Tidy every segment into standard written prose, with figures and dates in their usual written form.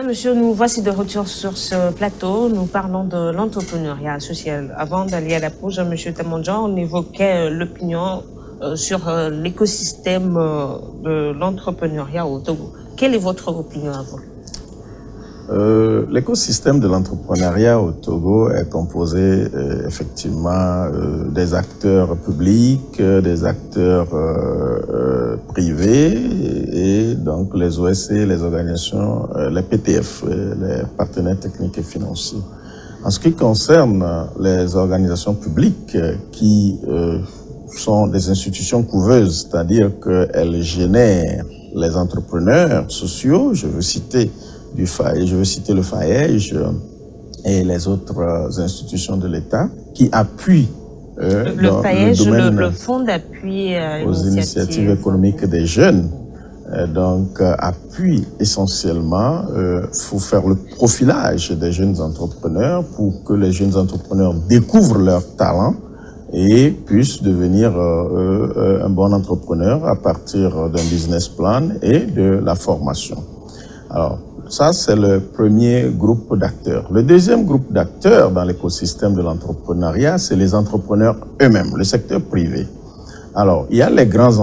Monsieur, nous voici de retour sur ce plateau. Nous parlons de l'entrepreneuriat social. Avant d'aller à la pause, Monsieur Tamandjan, on évoquait l'opinion sur l'écosystème de l'entrepreneuriat au Togo. Quelle est votre opinion à vous? L'écosystème de l'entrepreneuriat au Togo est composé effectivement des acteurs publics, des acteurs privés et donc les OSC, les organisations, les PTF, les partenaires techniques et financiers. En ce qui concerne les organisations publiques qui sont des institutions couveuses, c'est-à-dire qu'elles génèrent les entrepreneurs sociaux, je veux citer le FAEJ et les autres institutions de l'État qui appuient le FAEJ, le Fonds d'appui aux initiatives économiques des jeunes. Donc, appuie essentiellement, faut faire le profilage des jeunes entrepreneurs pour que les jeunes entrepreneurs découvrent leurs talents et puissent devenir un bon entrepreneur à partir d'un business plan et de la formation. Alors, ça, c'est le premier groupe d'acteurs. Le deuxième groupe d'acteurs dans l'écosystème de l'entrepreneuriat, c'est les entrepreneurs eux-mêmes, le secteur privé. Alors, il y a les grandes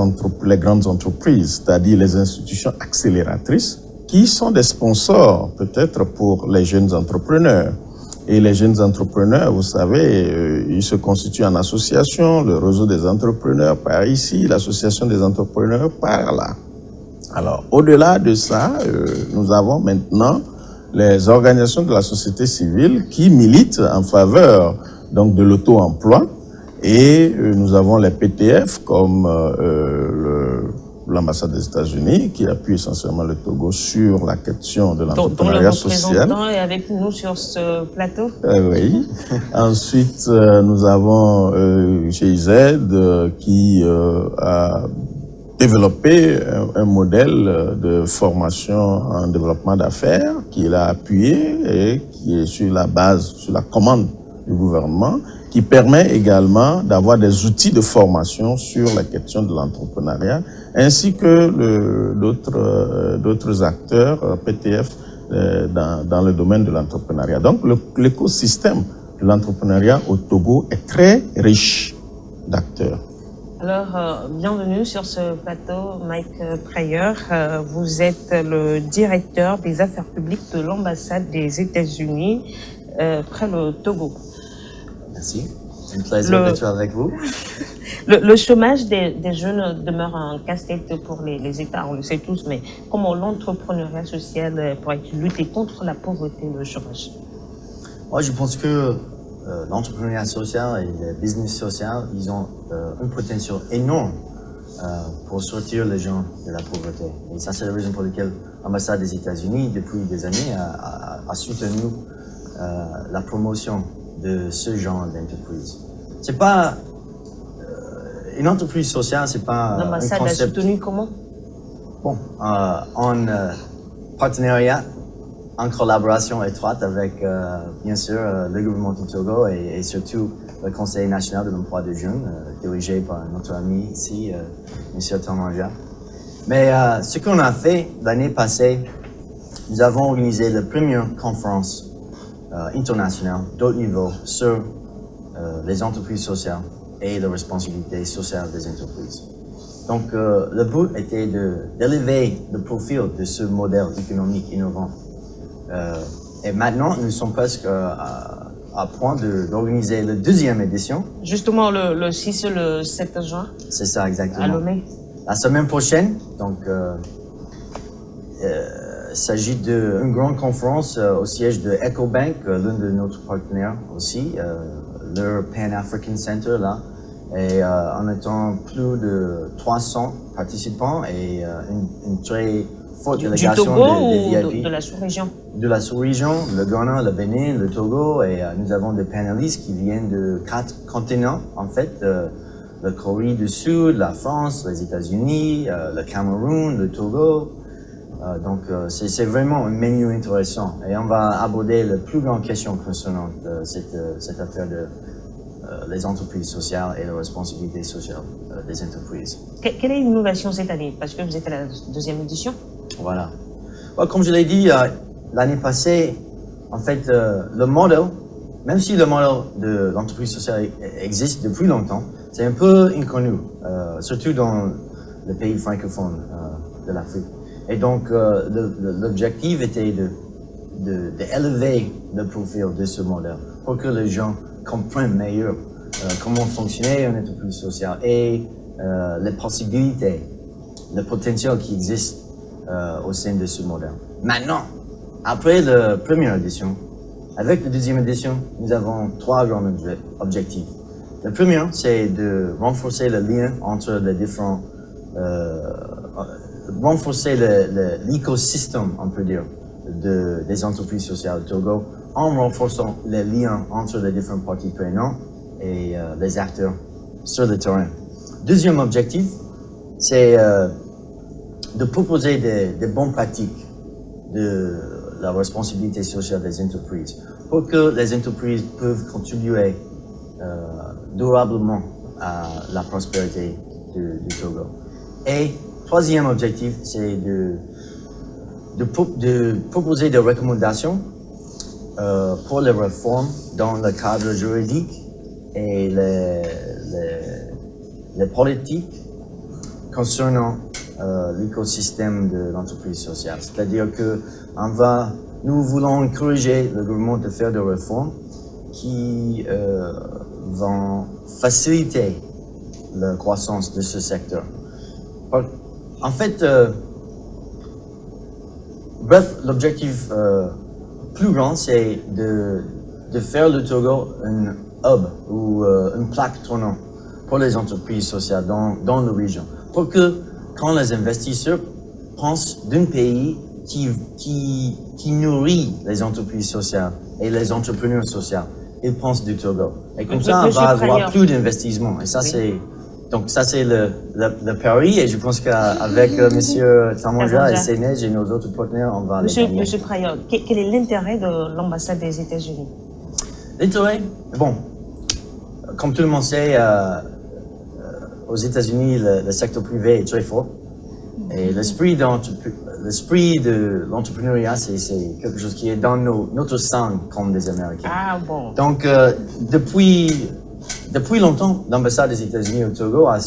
entreprises, c'est-à-dire les institutions accélératrices, qui sont des sponsors, peut-être, pour les jeunes entrepreneurs. Et les jeunes entrepreneurs, vous savez, ils se constituent en association, le réseau des entrepreneurs par ici, l'association des entrepreneurs par là. Alors, au-delà de ça, nous avons maintenant les organisations de la société civile qui militent en faveur donc de l'auto-emploi et nous avons les PTF comme l'ambassade des États-Unis qui appuie essentiellement le Togo sur la question de l'entrepreneuriat social. Le représentant est avec nous sur ce plateau. Oui. Ensuite, nous avons GIZ qui a développé un modèle de formation en développement d'affaires qu'il a appuyé et qui est sur la base, sur la commande du gouvernement, qui permet également d'avoir des outils de formation sur la question de l'entrepreneuriat, ainsi que d'autres acteurs PTF dans le domaine de l'entrepreneuriat. Donc l'écosystème de l'entrepreneuriat au Togo est très riche d'acteurs. Alors, bienvenue sur ce plateau, Mike Prayer. Vous êtes le directeur des affaires publiques de l'ambassade des États-Unis près le Togo. Merci, c'est un plaisir d'être avec vous. Le chômage des jeunes demeure un casse-tête pour les États, on le sait tous, mais comment l'entrepreneuriat social pourrait-il lutter contre la pauvreté et le chômage? Moi, je pense que l'entrepreneuriat social et le business social, ils ont un potentiel énorme pour sortir les gens de la pauvreté. Et ça, c'est la raison pour laquelle l'ambassade des États-Unis, depuis des années, a soutenu la promotion de ce genre d'entreprise. C'est pas une entreprise sociale, c'est pas l'ambassade a soutenu comment? Bon, en partenariat, en collaboration étroite avec, bien sûr, le gouvernement du Togo et surtout le Conseil national de l'emploi des jeunes, dirigé par notre ami ici, M. Tamandjan. Mais ce qu'on a fait l'année passée, nous avons organisé la première conférence internationale d'haut niveau sur les entreprises sociales et la responsabilité sociale des entreprises. Donc, le but était d'élever le profil de ce modèle économique innovant. Et maintenant, nous sommes presque à point d'organiser la deuxième édition. Justement, le 6 et le 7 juin. C'est ça, exactement. À Lomé. La semaine prochaine, donc, il s'agit d'une grande conférence au siège de EcoBank, l'un de nos partenaires aussi, leur Pan-African Center là. Et on attend plus de 300 participants et une très forte délégation du Togo de ou VIP. de la sous-région? De la sous-région, le Ghana, le Bénin, le Togo, et nous avons des panélistes qui viennent de 4 continents, en fait, la Corée du Sud, la France, les États-Unis, le Cameroun, le Togo. Donc, c'est vraiment un menu intéressant. Et on va aborder les plus grandes questions concernant cette affaire de les entreprises sociales et la responsabilité sociale des entreprises. Quelle est l'innovation cette année? Parce que vous êtes à la deuxième édition. Voilà. Comme je l'ai dit, l'année passée, en fait, le modèle, même si le modèle de l'entreprise sociale existe depuis longtemps, c'est un peu inconnu, surtout dans les pays francophones de l'Afrique. Et donc, l'objectif était d'élever le profil de ce modèle pour que les gens comprennent mieux comment fonctionnait une entreprise sociale et les possibilités, le potentiel qui existe au sein de ce modèle. Maintenant, après la première édition, avec la deuxième édition, nous avons 3 grands objectifs. Le premier, c'est de renforcer le lien entre les différents, renforcer l'écosystème, on peut dire, des entreprises sociales au Togo, en renforçant les liens entre les différents parties prenantes et les acteurs sur le terrain. Deuxième objectif, c'est de proposer des bonnes pratiques de la responsabilité sociale des entreprises pour que les entreprises peuvent contribuer durablement à la prospérité du Togo. Et troisième objectif, c'est de proposer des recommandations pour les réformes dans le cadre juridique et les politiques concernant l'écosystème de l'entreprise sociale. C'est-à-dire que nous voulons encourager le gouvernement de faire des réformes qui vont faciliter la croissance de ce secteur. En fait, bref, l'objectif plus grand, c'est de faire le Togo un hub ou une plaque tournante pour les entreprises sociales dans la région. Pour que, quand les investisseurs pensent d'un pays qui nourrit les entreprises sociales et les entrepreneurs sociaux, ils pensent du Togo. Et comme ça, on va avoir plus d'investissements. Et ça, c'est... Donc ça, c'est le pari, et je pense qu'avec M. Tamonja et Sénej et nos autres partenaires, on va les gagner. Monsieur Prayol, quel est l'intérêt de l'ambassade des États-Unis? L'intérêt, bon, comme tout le monde sait, aux États-Unis, le secteur privé est très fort. Et l'esprit de l'entrepreneuriat, c'est quelque chose qui est dans notre sang comme des Américains. Ah bon. Donc, depuis longtemps, l'ambassade des États-Unis au Togo a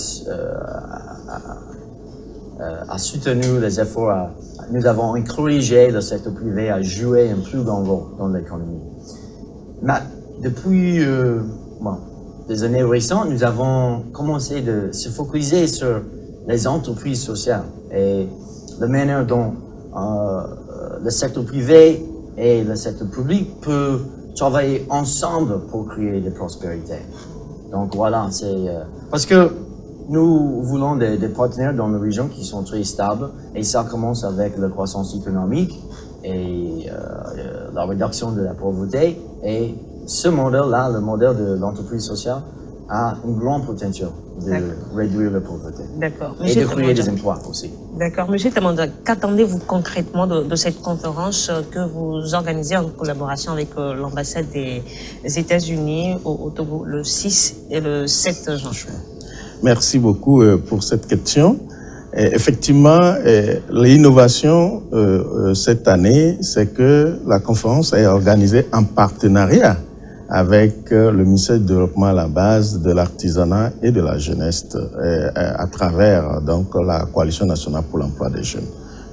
soutenu les efforts. Nous avons encouragé le secteur privé à jouer un plus grand rôle dans l'économie. Mais depuis des années récentes, nous avons commencé de se focaliser sur les entreprises sociales et la manière dont le secteur privé et le secteur public peuvent travailler ensemble pour créer de la prospérité. Donc voilà, c'est parce que nous voulons des partenaires dans la région qui sont très stables, et ça commence avec la croissance économique et la réduction de la pauvreté. Et ce modèle-là, le modèle de l'entreprise sociale, a un grand potentiel de réduire la pauvreté. D'accord. Et de créer des emplois aussi. D'accord. Monsieur Tamonja, qu'attendez-vous concrètement de cette conférence que vous organisez en collaboration avec l'ambassade des États-Unis au Togo le 6 et le 7 juin? Merci beaucoup pour cette question. Effectivement, l'innovation cette année, c'est que la conférence est organisée en partenariat avec le ministère du Développement à la base de l'artisanat et de la jeunesse à travers donc la Coalition nationale pour l'emploi des jeunes.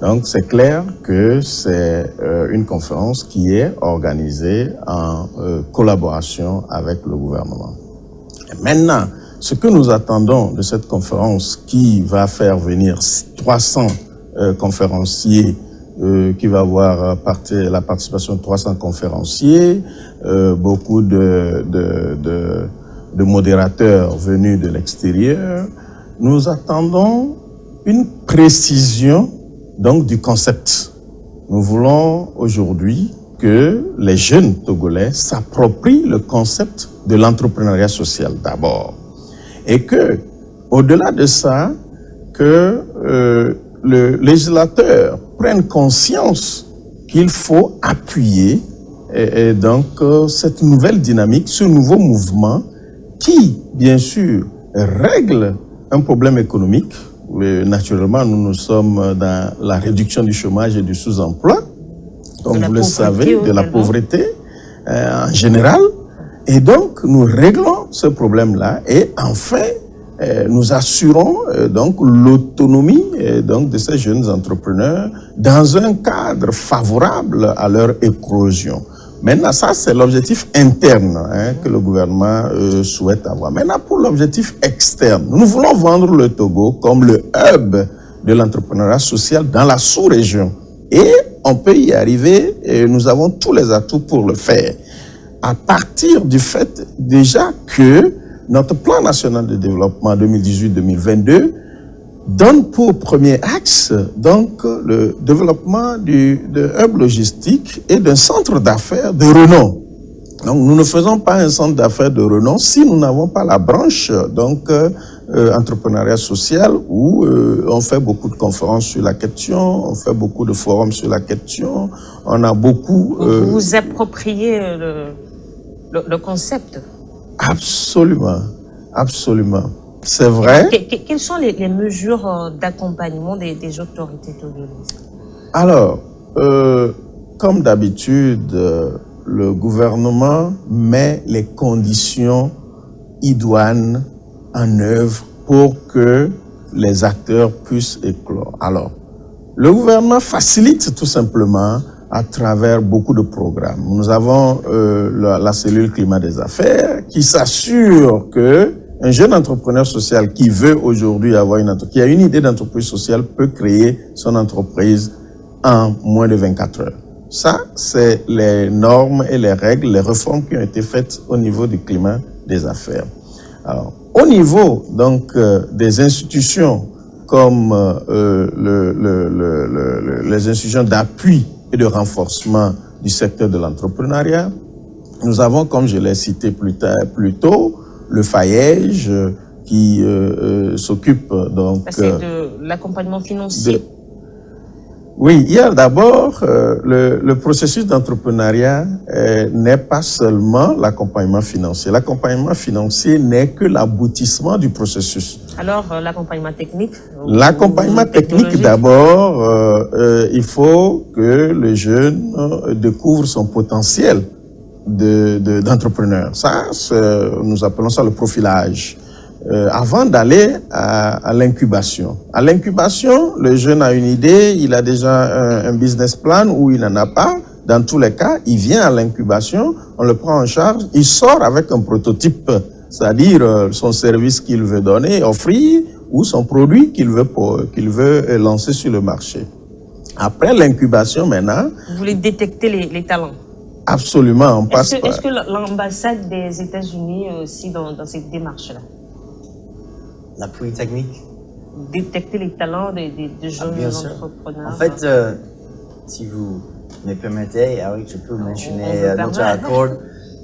Donc c'est clair que c'est une conférence qui est organisée en collaboration avec le gouvernement. Et maintenant, ce que nous attendons de cette conférence qui va faire venir 300 conférenciers, qui va avoir la participation de 300 conférenciers, beaucoup de modérateurs venus de l'extérieur. Nous attendons une précision donc du concept. Nous voulons aujourd'hui que les jeunes Togolais s'approprient le concept de l'entrepreneuriat social d'abord. Et que, au-delà de ça, que le législateur prenne conscience qu'il faut appuyer et donc cette nouvelle dynamique, ce nouveau mouvement qui, bien sûr, règle un problème économique. Naturellement, nous sommes dans la réduction du chômage et du sous-emploi. comme vous le savez, de la également. pauvreté en général. Et donc, nous réglons ce problème-là et enfin, nous assurons donc l'autonomie donc de ces jeunes entrepreneurs dans un cadre favorable à leur éclosion. Maintenant, ça, c'est l'objectif interne que le gouvernement souhaite avoir. Maintenant, pour l'objectif externe, nous voulons vendre le Togo comme le hub de l'entrepreneuriat social dans la sous-région. Et on peut y arriver et nous avons tous les atouts pour le faire. À partir du fait déjà que notre plan national de développement 2018-2022 donne pour premier axe donc le développement de hub logistique et d'un centre d'affaires de renom. Donc nous ne faisons pas un centre d'affaires de renom si nous n'avons pas la branche donc entrepreneuriat social où on fait beaucoup de conférences sur la question, on fait beaucoup de forums sur la question, on a beaucoup... Vous vous appropriez le concept. Absolument, absolument. C'est vrai. Quelles sont les mesures d'accompagnement des autorités togolaises? Alors, comme d'habitude, le gouvernement met les conditions idoines en œuvre pour que les acteurs puissent éclore. Alors, le gouvernement facilite tout simplement à travers beaucoup de programmes. Nous avons la cellule climat des affaires qui s'assure que un jeune entrepreneur social qui veut aujourd'hui avoir qui a une idée d'entreprise sociale peut créer son entreprise en moins de 24 heures. Ça, c'est les normes et les règles, les réformes qui ont été faites au niveau du climat des affaires. Alors, au niveau donc des institutions comme les institutions d'appui et de renforcement du secteur de l'entrepreneuriat, nous avons, comme je l'ai cité plus tôt, le FAEJ qui s'occupe donc... C'est de l'accompagnement financier. Oui, il y a d'abord le processus d'entrepreneuriat n'est pas seulement l'accompagnement financier. L'accompagnement financier n'est que l'aboutissement du processus. Alors, l'accompagnement technique? L'accompagnement technique, d'abord, il faut que le jeune découvre son potentiel d'entrepreneur. Ça, nous appelons ça le profilage. Avant d'aller à l'incubation. À l'incubation, le jeune a une idée, il a déjà un business plan ou il n'en a pas. Dans tous les cas, il vient à l'incubation, on le prend en charge, il sort avec un prototype, c'est-à-dire son service qu'il veut donner, offrir, ou son produit qu'il veut lancer sur le marché. Après l'incubation, maintenant... Vous voulez détecter les talents? Absolument, on passe par... Est-ce que l'ambassade des États-Unis est aussi dans cette démarche-là? L'appui technique? Détecter les talents des jeunes entrepreneurs. En fait, si vous me permettez, Eric, je peux mentionner notre accord.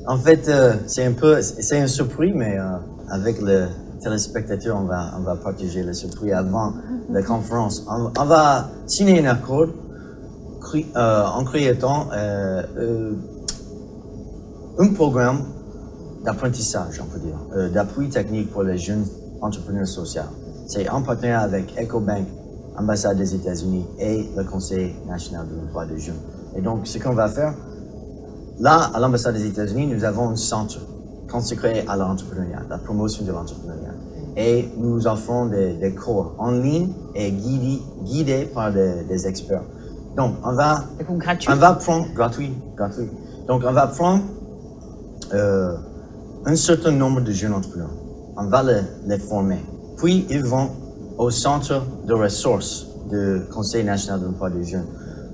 En fait, c'est un surprise, mais avec le téléspectateur, on va partager le surprise avant la conférence. On va signer un accord en créant un programme d'apprentissage, on peut dire, d'appui technique pour les jeunes entrepreneurs sociaux. C'est en partenariat avec EcoBank, ambassade des États-Unis et le Conseil national de l'emploi des jeunes. Et donc, ce qu'on va faire, là, à l'ambassade des États-Unis, nous avons un centre consacré à l'entrepreneuriat, la promotion de l'entrepreneuriat. Et nous offrons des cours en ligne et guidés par des experts. Donc, on va prendre, gratuit. Donc, on va prendre un certain nombre de jeunes entrepreneurs. On va les former. Puis, ils vont au centre de ressources du Conseil national de l'emploi des jeunes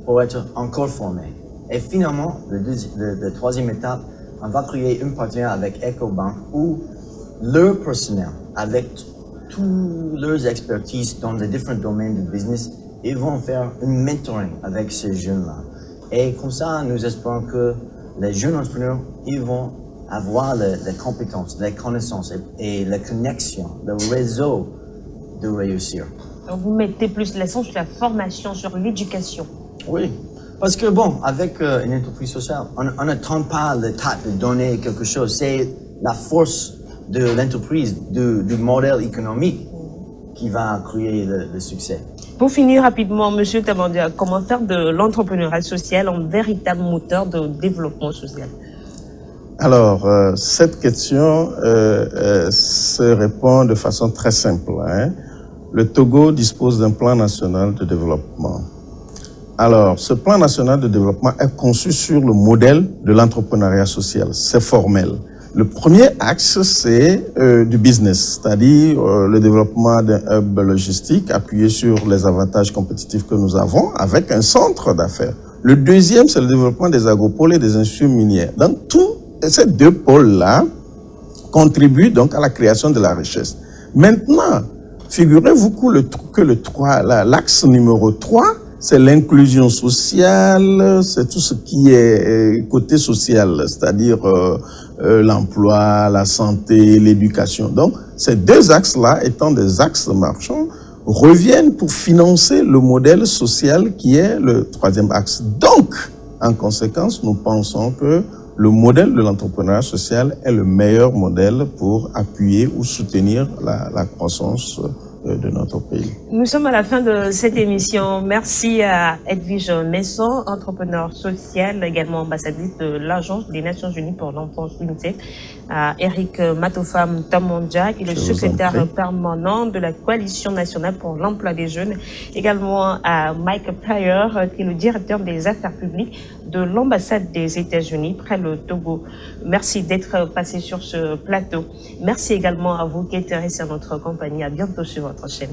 pour être encore formés. Et finalement, la troisième étape, on va créer un partenariat avec EcoBank où leur personnel, avec toutes leurs expertises dans les différents domaines du business, ils vont faire un mentoring avec ces jeunes-là. Et comme ça, nous espérons que les jeunes entrepreneurs, ils vont avoir les compétences, les connaissances et la connexion, le réseau de réussir. Donc vous mettez plus l'accent sur la formation, sur l'éducation. Oui, parce que bon, avec une entreprise sociale, on n'attend pas le tas de donner quelque chose. C'est la force de l'entreprise, du modèle économique qui va créer le succès. Pour finir rapidement, Monsieur Tamandia, comment faire de l'entrepreneuriat social un véritable moteur de développement social? Alors, cette question se répond de façon très simple. Le Togo dispose d'un plan national de développement. Alors, ce plan national de développement est conçu sur le modèle de l'entrepreneuriat social. C'est formel. Le premier axe, c'est du business, c'est-à-dire le développement d'un hub logistique appuyé sur les avantages compétitifs que nous avons avec un centre d'affaires. Le deuxième, c'est le développement des agropoles et des industries minières. Donc, tous ces deux pôles-là contribuent donc à la création de la richesse. Maintenant, figurez-vous que l'axe numéro 3, c'est l'inclusion sociale, c'est tout ce qui est côté social, c'est-à-dire l'emploi, la santé, l'éducation. Donc, ces deux axes-là, étant des axes marchands, reviennent pour financer le modèle social qui est le troisième axe. Donc, en conséquence, nous pensons que le modèle de l'entrepreneuriat social est le meilleur modèle pour appuyer ou soutenir la croissance de notre pays. Nous sommes à la fin de cette émission. Merci à Edwige Messon, entrepreneur social, également ambassadrice de l'Agence des Nations Unies pour l'enfance UNICEF, à Eric Matofam Tamandja, qui est le secrétaire permanent de la Coalition nationale pour l'emploi des jeunes, également à Mike Pryor, qui est le directeur des affaires publiques de l'ambassade des États-Unis près le Togo. Merci d'être passé sur ce plateau. Merci également à vous qui êtes restés à notre compagnie. À bientôt sur votre chaîne.